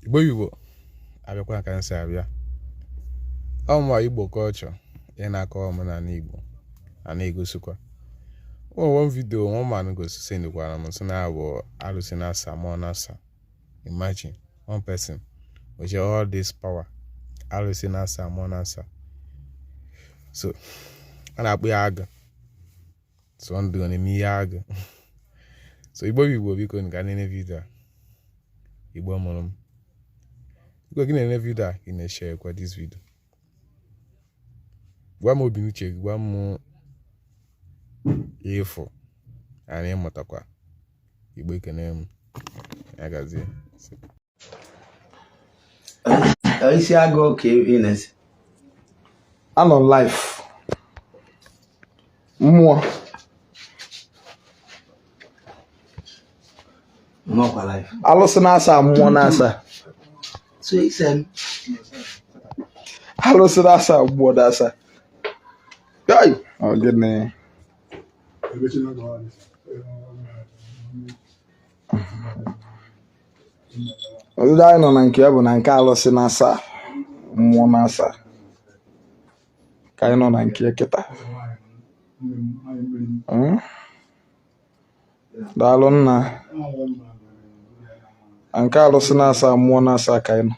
Igbo abịakwa ka nsị abịa ọmụma Igbo culture ị na-akọwa omenala Igbo a na-egosikwa one video one man gosi sendikwara m sị na abụ alụsị na asa mmụọ na asa. Imagine one person with all this power alụsị na asa mmụọ na asa, so a na-akpọ ya agụ, so ndụ na-eme ihe agụ. So Igbo biko nga nene video a Igbo mụrụ m biko gị na-ene video a ị na-share kwa this video, gwa m obi n'uche gị, gwa m ifo anyị mụtakwa Igbo ekene m ya gazie. Isi agụ ka Ines anọ life mmụọ kwa life alụsị na-asa mmụọ na-asa, so isen alụsị na-asa mmụọ na-asa. Ay, oh gini. Ọdụdụ anyị nọ na nke ya bụ na nke alụsị na-asa mmụọ na-asa ka anyị nọ na nke kịta. Daalụ nna, nke alụsị na-asa mmụọ na-asa ka anyị nọ.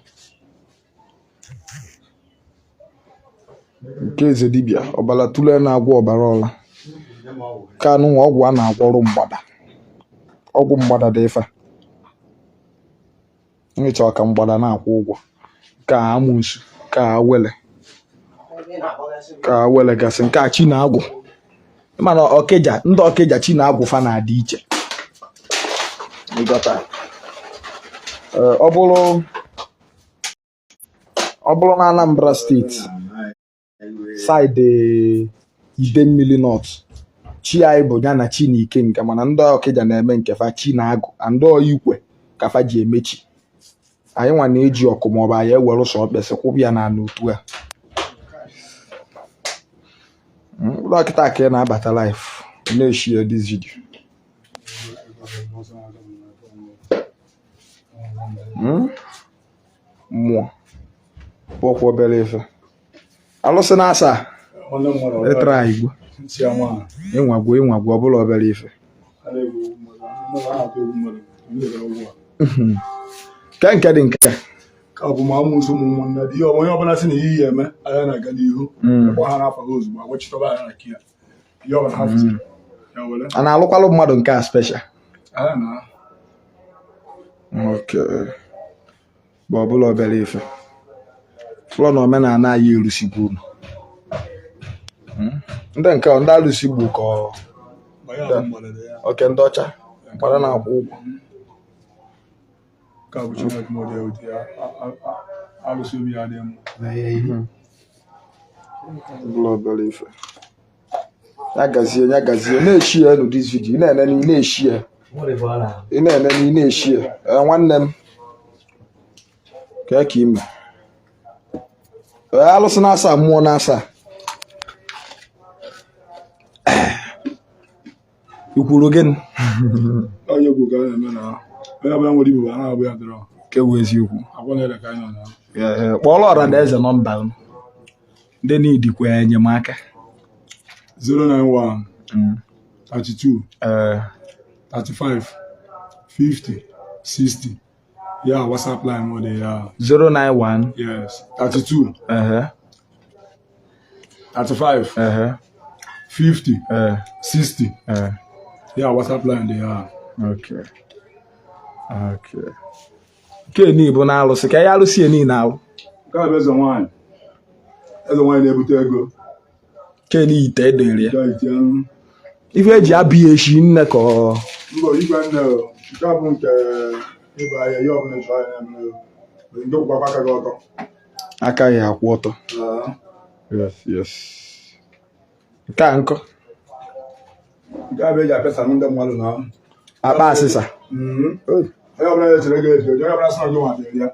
Nke eze dibịa ọbara tụle na-agwọ ọbara ọla ka anụ nwa ọgwụ a na-agwọrụ mgbada, ọgwụ mgbada dị ife nchọ ka mgbada na-akwụ ụgwọ ka amụnsu ka wele gasị nke a chi na-agwụ. Mana Ọkịja, ndị Ọkịja chi na-agwụ fa na-adị iche. Ọ bụrụ na Anambra steeti side Idemmili North, chi anyị bụ ya na chi na Ikenga, mana ndị Ọkịja na-eme nke fa chi na-agụ, ndị Ikwe ka fa ji emechi. Anyị nwa na-eji ọkụ maọbụ anyị ewere ụsọ okpesi kwụbịa na n'otu a. Ụlọ ọkịta ka ị na-abata life na-eshie this video. Mmụọ pọkwa obere ife alụsị na-asa ịtara Igbo ịnwagwo ọbụla obere ife ke nke dị nke ka bụ ma amụsụ ụmụnne dị onye ọbụla sị na ihe eme anya na-aga n'ihu ha na-afa ozugbo agwachitọba anya na kia ihe ọbụla ha fụziri ya were a na-alụkwalụ mmadụ nke a special. Bụ ọbụla obere ife ụlọ na omenala anyị erusigbu unu ndị nke ndị alụsigbu ka oke ndị ọcha mgbada na-akwụ ụgwọ ka bụ Chineke mọdụ ya ụdị alụsị obi ya dị mma. Ọbụla obere ife ya gazie na-eshi ya n'ụdị vidiyo ị na-eshi ya nwanne m ka ime alụsị na-asa mmụọ na-asa ikwuru gịnị onye bụ ka a na-eme na onye ọbụla nwere Igbo ha abụ ya dịrọ ka ewu eziokwu agwa na-ere ka anyị nọ na kpọrọ ọra na eze nọmba unu ndị n'idikwa enyemaka 091 32 35 50 60. Yeah, WhatsApp line more than 091 yes 32 35 50 60. Yeah, WhatsApp line they are. Okay. Ke bụ na alụsị ka ya alụsị ni na ahụ. Ka bụ eze nwanyị na-ebute ego. Ke ni ite edere ya. Ife eji abịa eshi nne ka mbọ igwe nne nke bụ nke ịba ahịa ihe ọbụla chọọ anya mere ndị gwakwa aka gị ọtọ. Aka ya akwụ ọtọ. Yes. Nke a nkọ. Nke a bụ eji apịasa ndị mmadụ na akpa asịsa. Onye ọbụla ya chere gị eji, onye ọbụla sị na gị nwa bịara ya.